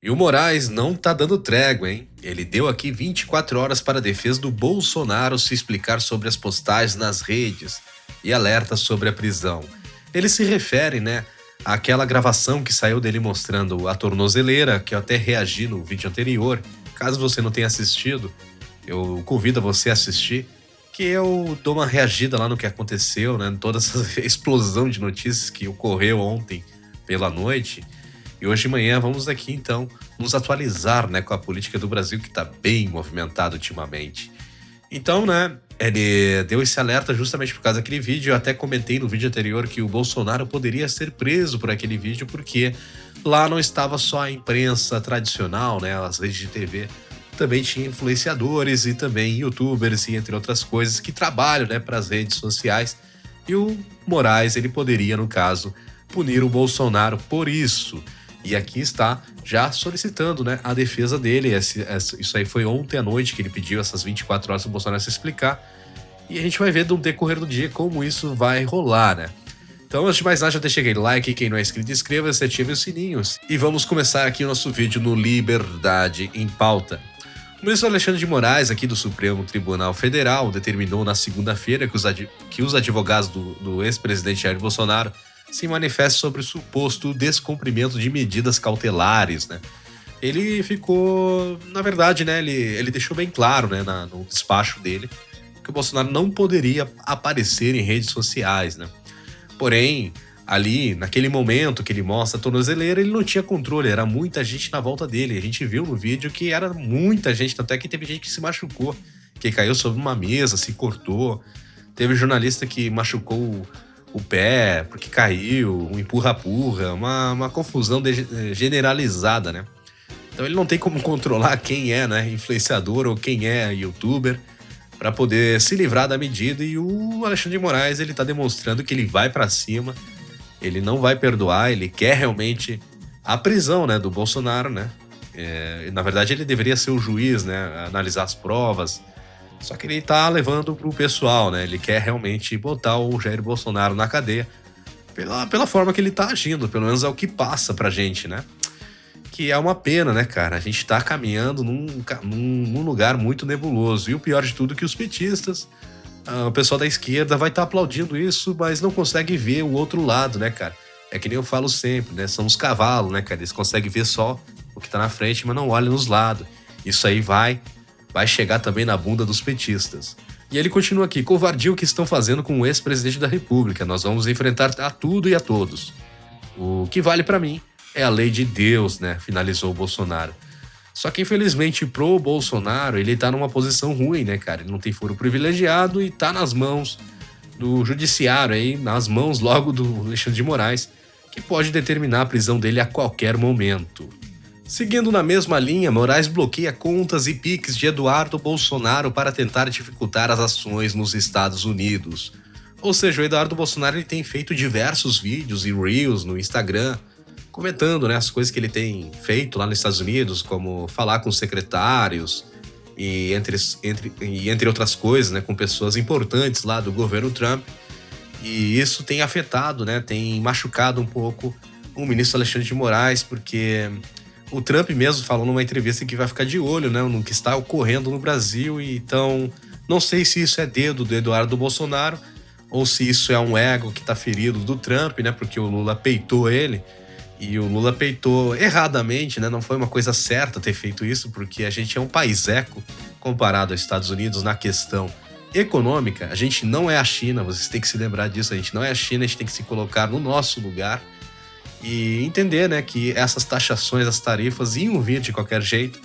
E o Moraes não tá dando trégua, hein? Ele deu aqui 24 horas para a defesa do Bolsonaro se explicar sobre as postagens nas redes e alerta sobre a prisão. Ele se refere, né, àquela gravação que saiu dele mostrando a tornozeleira, que eu até reagi no vídeo anterior. Caso você não tenha assistido, eu convido você a assistir, que eu dou uma reagida lá no que aconteceu, né, toda essa explosão de notícias que ocorreu ontem pela noite. E hoje de manhã vamos aqui então nos atualizar, né, com a política do Brasil que está bem movimentada ultimamente. Então, né, ele deu esse alerta justamente por causa daquele vídeo. Eu até comentei no vídeo anterior que o Bolsonaro poderia ser preso por aquele vídeo porque lá não estava só a imprensa tradicional, né, as redes de TV, também tinha influenciadores e também youtubers e entre outras coisas que trabalham, né, para as redes sociais. E o Moraes, ele poderia, no caso, punir o Bolsonaro por isso. E aqui está já solicitando, né, a defesa dele. Isso aí foi ontem à noite que ele pediu essas 24 horas para o Bolsonaro se explicar. E a gente vai ver no decorrer do dia como isso vai rolar, né? Então, antes de mais nada, já deixa aquele like, quem não é inscrito, inscreva-se, ative os sininhos. E vamos começar aqui o nosso vídeo no Liberdade em Pauta. O ministro Alexandre de Moraes, aqui do Supremo Tribunal Federal, determinou na segunda-feira que os advogados do ex-presidente Jair Bolsonaro se manifestem sobre o suposto descumprimento de medidas cautelares, né? Ele ficou, na verdade, né, ele deixou bem claro, né, no despacho dele, que o Bolsonaro não poderia aparecer em redes sociais, né? Porém, ali, naquele momento que ele mostra a tornozeleira, ele não tinha controle, era muita gente na volta dele. A gente viu no vídeo que era muita gente, até que teve gente que se machucou, que caiu sobre uma mesa, se cortou. Teve jornalista que machucou o pé porque caiu, um empurra-purra, uma confusão generalizada, né? Então ele não tem como controlar quem é, né, influenciador ou quem é youtuber para poder se livrar da medida. E o Alexandre de Moraes, ele tá demonstrando que ele vai para cima, ele não vai perdoar, ele quer realmente a prisão, né, do Bolsonaro, né? Na verdade, ele deveria ser o juiz, né, analisar as provas. Só que ele tá levando pro pessoal, né? Ele quer realmente botar o Jair Bolsonaro na cadeia pela forma que ele tá agindo, pelo menos é o que passa pra gente, né? Que é uma pena, né, cara? A gente tá caminhando num lugar muito nebuloso. E o pior de tudo é que os petistas, o pessoal da esquerda vai estar aplaudindo isso, mas não consegue ver o outro lado, né, cara? É que nem eu falo sempre, né? São os cavalos, né, cara? Eles conseguem ver só o que tá na frente, mas não olham nos lados. Isso aí vai chegar também na bunda dos petistas. E ele continua aqui: covardia o que estão fazendo com o ex-presidente da República. Nós vamos enfrentar a tudo e a todos. O que vale pra mim é a lei de Deus, né? Finalizou o Bolsonaro. Só que, infelizmente, pro Bolsonaro, ele tá numa posição ruim, né, cara? Ele não tem foro privilegiado e tá nas mãos do judiciário aí, nas mãos logo do Alexandre de Moraes, que pode determinar a prisão dele a qualquer momento. Seguindo na mesma linha, Moraes bloqueia contas e Pix de Eduardo Bolsonaro para tentar dificultar as ações nos Estados Unidos. Ou seja, o Eduardo Bolsonaro, ele tem feito diversos vídeos e reels no Instagram, comentando, né, as coisas que ele tem feito lá nos Estados Unidos, como falar com secretários e entre outras coisas, né, com pessoas importantes lá do governo Trump. E isso tem afetado, né, tem machucado um pouco o ministro Alexandre de Moraes, porque o Trump mesmo falou numa entrevista que vai ficar de olho, né, no que está ocorrendo no Brasil. E então, não sei se isso é dedo do Eduardo Bolsonaro ou se isso é um ego que está ferido do Trump, né, porque o Lula peitou ele. E o Lula peitou erradamente, né? Não foi uma coisa certa ter feito isso, porque a gente é um país eco comparado aos Estados Unidos na questão econômica. A gente não é a China, vocês têm que se lembrar disso. A gente não é a China, a gente tem que se colocar no nosso lugar e entender, né, que essas taxações, as tarifas iam vir de qualquer jeito.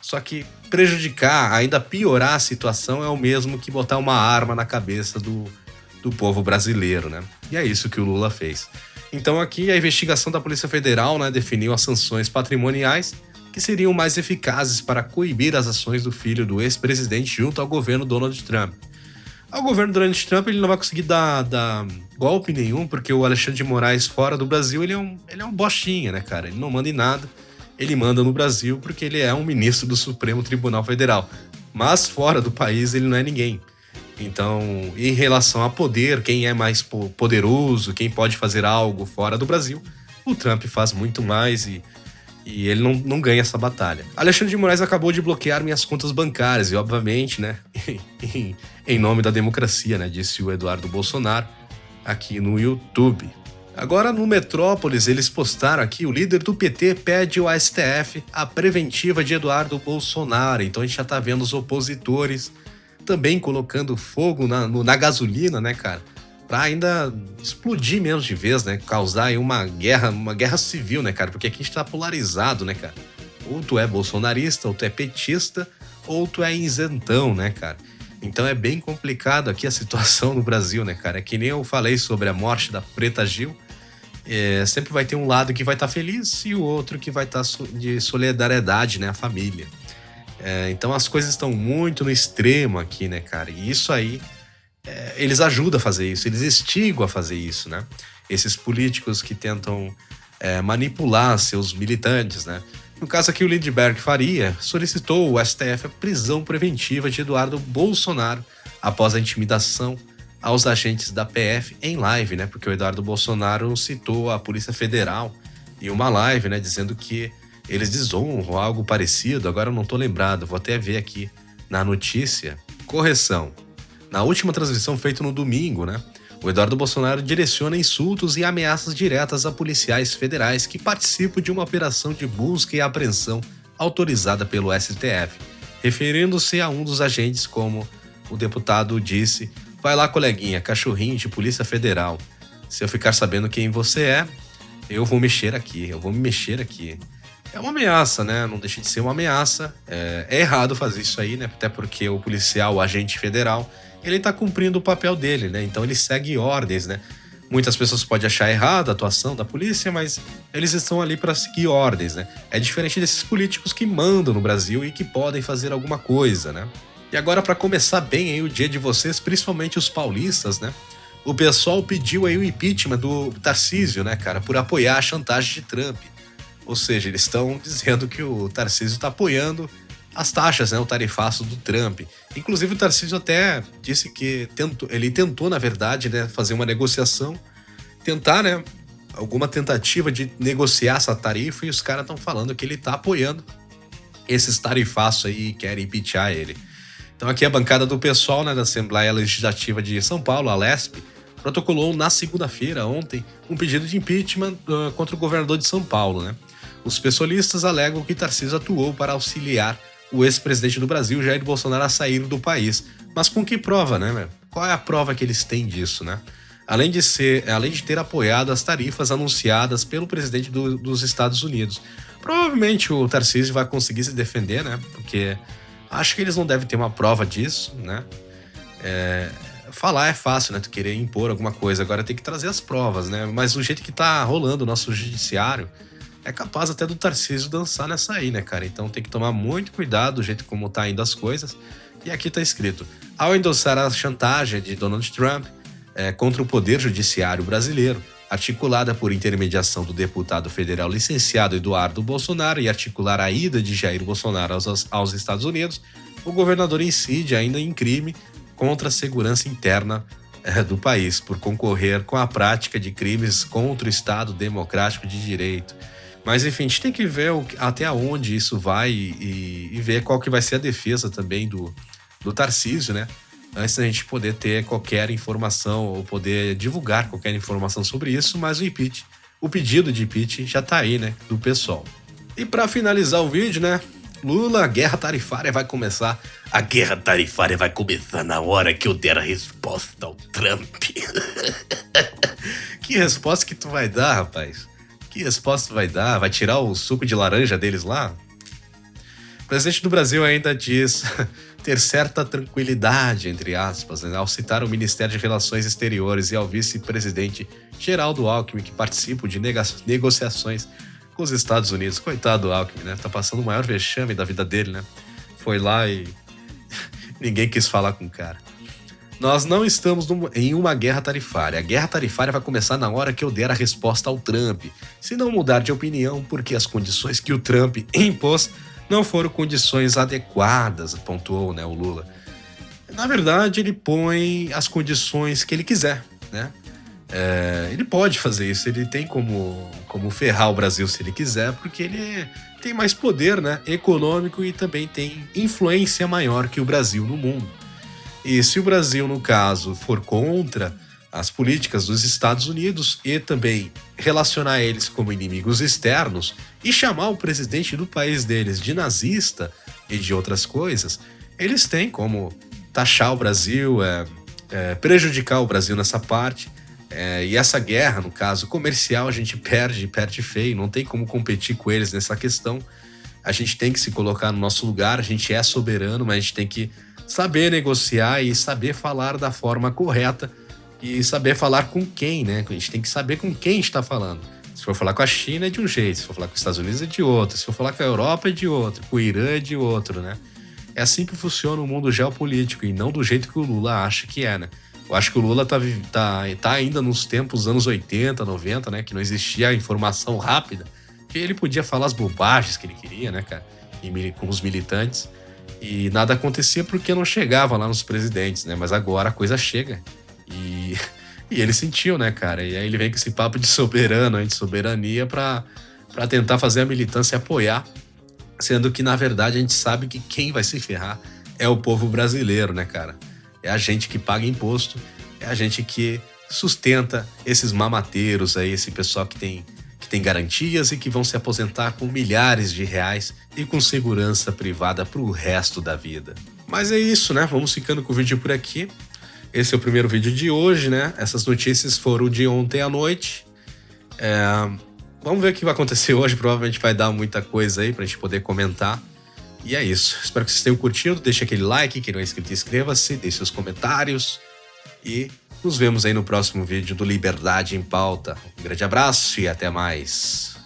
Só que prejudicar, ainda piorar a situação é o mesmo que botar uma arma na cabeça do povo brasileiro, né? E é isso que o Lula fez. Então aqui a investigação da Polícia Federal, né, definiu as sanções patrimoniais que seriam mais eficazes para coibir as ações do filho do ex-presidente junto ao governo Donald Trump. O governo Donald Trump, ele não vai conseguir dar golpe nenhum, porque o Alexandre de Moraes fora do Brasil, ele é um bostinha, né, cara? Ele não manda em nada, ele manda no Brasil porque ele é um ministro do Supremo Tribunal Federal. Mas fora do país ele não é ninguém. Então, em relação a poder, quem é mais poderoso, quem pode fazer algo fora do Brasil, o Trump faz muito mais. E E ele não ganha essa batalha. Alexandre de Moraes acabou de bloquear minhas contas bancárias e, obviamente, né, em nome da democracia, né, disse o Eduardo Bolsonaro aqui no YouTube. Agora, no Metrópolis, eles postaram aqui: o líder do PT pede ao STF a preventiva de Eduardo Bolsonaro. Então a gente já tá vendo os opositores também colocando fogo na gasolina, né, cara? Pra ainda explodir mesmo de vez, né? Causar aí uma guerra civil, né, cara? Porque aqui a gente tá polarizado, né, cara? Ou tu é bolsonarista, ou tu é petista, ou tu é isentão, né, cara? Então é bem complicado aqui a situação no Brasil, né, cara? É que nem eu falei sobre a morte da Preta Gil. Sempre vai ter um lado que vai estar feliz e o outro que vai estar de solidariedade, né? A família. Então as coisas estão muito no extremo aqui, né, cara? E isso aí, eles ajudam a fazer isso, eles instigam a fazer isso, né? Esses políticos que tentam manipular seus militantes, né? No caso aqui, o Lindbergh Faria solicitou ao STF a prisão preventiva de Eduardo Bolsonaro após a intimidação aos agentes da PF em live, né? Porque o Eduardo Bolsonaro citou a Polícia Federal em uma live, né? Dizendo que eles desonram, algo parecido. Agora eu não tô lembrado, vou até ver aqui na notícia. Correção. Na última transmissão feita no domingo, né? O Eduardo Bolsonaro direciona insultos e ameaças diretas a policiais federais que participam de uma operação de busca e apreensão autorizada pelo STF, referindo-se a um dos agentes como o deputado disse: vai lá, coleguinha, cachorrinho de Polícia Federal. Se eu ficar sabendo quem você é, eu vou me mexer aqui. É uma ameaça, né? Não deixa de ser uma ameaça. É errado fazer isso aí, né? Até porque o policial, o agente federal, ele tá cumprindo o papel dele, né? Então ele segue ordens, né? Muitas pessoas podem achar errado a atuação da polícia, mas eles estão ali para seguir ordens, né? É diferente desses políticos que mandam no Brasil e que podem fazer alguma coisa, né? E agora, para começar bem aí o dia de vocês, principalmente os paulistas, né? O pessoal pediu aí o impeachment do Tarcísio, né, cara, por apoiar a chantagem de Trump. Ou seja, eles estão dizendo que o Tarcísio está apoiando as taxas, né, o tarifaço do Trump. Inclusive o Tarcísio até disse que ele tentou, na verdade, né, fazer uma negociação, tentar, né, alguma tentativa de negociar essa tarifa, e os caras estão falando que ele está apoiando esses tarifaços aí e querem impeachar ele. Então aqui a bancada do PSOL, né, da Assembleia Legislativa de São Paulo, a LESP, protocolou na segunda-feira, ontem, um pedido de impeachment contra o governador de São Paulo, né? Os pessoalistas alegam que Tarcísio atuou para auxiliar o ex-presidente do Brasil, Jair Bolsonaro, a sair do país. Mas com que prova, né, meu? Qual é a prova que eles têm disso, né? Além de ter apoiado as tarifas anunciadas pelo presidente dos Estados Unidos. Provavelmente o Tarcísio vai conseguir se defender, né? Porque acho que eles não devem ter uma prova disso, né? Falar é fácil, né? Tu querer impor alguma coisa, agora tem que trazer as provas, né? Mas o jeito que tá rolando o nosso judiciário, é capaz até do Tarcísio dançar nessa aí, né, cara? Então tem que tomar muito cuidado do jeito como tá indo as coisas. E aqui tá escrito: ao endossar a chantagem de Donald Trump contra o Poder Judiciário brasileiro, articulada por intermediação do deputado federal licenciado Eduardo Bolsonaro, e articular a ida de Jair Bolsonaro aos Estados Unidos, o governador incide ainda em crime contra a segurança interna do país, por concorrer com a prática de crimes contra o Estado Democrático de Direito. Mas enfim, a gente tem que ver até onde isso vai e ver qual que vai ser a defesa também do Tarcísio, né? Antes da gente poder ter qualquer informação ou poder divulgar qualquer informação sobre isso, mas o pedido de impeachment já tá aí, né, do pessoal. E para finalizar o vídeo, né, Lula, a guerra tarifária vai começar. A guerra tarifária vai começar na hora que eu der a resposta ao Trump. Que resposta que tu vai dar, rapaz? Que resposta tu vai dar? Vai tirar o suco de laranja deles lá? O presidente do Brasil ainda diz ter certa tranquilidade, entre aspas, né, ao citar o Ministério de Relações Exteriores e ao vice-presidente Geraldo Alckmin, que participam de negociações com os Estados Unidos. Coitado do Alckmin, né? Tá passando o maior vexame da vida dele, né? Foi lá e ninguém quis falar com o cara. Nós não estamos em uma guerra tarifária. A guerra tarifária vai começar na hora que eu der a resposta ao Trump. Se não mudar de opinião, porque as condições que o Trump impôs não foram condições adequadas, pontuou, né, o Lula. Na verdade, ele põe as condições que ele quiser, né? Ele pode fazer isso, ele tem como ferrar o Brasil se ele quiser, porque ele tem mais poder, né, econômico e também tem influência maior que o Brasil no mundo. E se o Brasil, no caso, for contra as políticas dos Estados Unidos e também relacionar eles como inimigos externos e chamar o presidente do país deles de nazista e de outras coisas, eles têm como taxar o Brasil, prejudicar o Brasil nessa parte. E essa guerra, no caso comercial, a gente perde feio, não tem como competir com eles nessa questão. A gente tem que se colocar no nosso lugar, a gente é soberano, mas a gente tem que saber negociar e saber falar da forma correta e saber falar com quem, né? A gente tem que saber com quem a gente está falando. Se for falar com a China é de um jeito, se for falar com os Estados Unidos é de outro, se for falar com a Europa é de outro, com o Irã é de outro, né? É assim que funciona o mundo geopolítico e não do jeito que o Lula acha que é, né? Eu acho que o Lula tá ainda nos tempos dos anos 80, 90, né? Que não existia a informação rápida, que ele podia falar as bobagens que ele queria, né, cara? Com os militantes. E nada acontecia porque não chegava lá nos presidentes, né? Mas agora a coisa chega. E, e ele sentiu, né, cara? E aí ele vem com esse papo de soberano, de soberania pra tentar fazer a militância apoiar. Sendo que, na verdade, a gente sabe que quem vai se ferrar é o povo brasileiro, né, cara? É a gente que paga imposto, é a gente que sustenta esses mamateiros aí, esse pessoal que tem garantias e que vão se aposentar com milhares de reais e com segurança privada pro resto da vida. Mas é isso, né? Vamos ficando com o vídeo por aqui. Esse é o primeiro vídeo de hoje, né? Essas notícias foram de ontem à noite. Vamos ver o que vai acontecer hoje. Provavelmente vai dar muita coisa aí pra gente poder comentar. E é isso. Espero que vocês tenham curtido. Deixa aquele like. Quem não é inscrito, inscreva-se. Deixe seus comentários. E nos vemos aí no próximo vídeo do Liberdade em Pauta. Um grande abraço e até mais.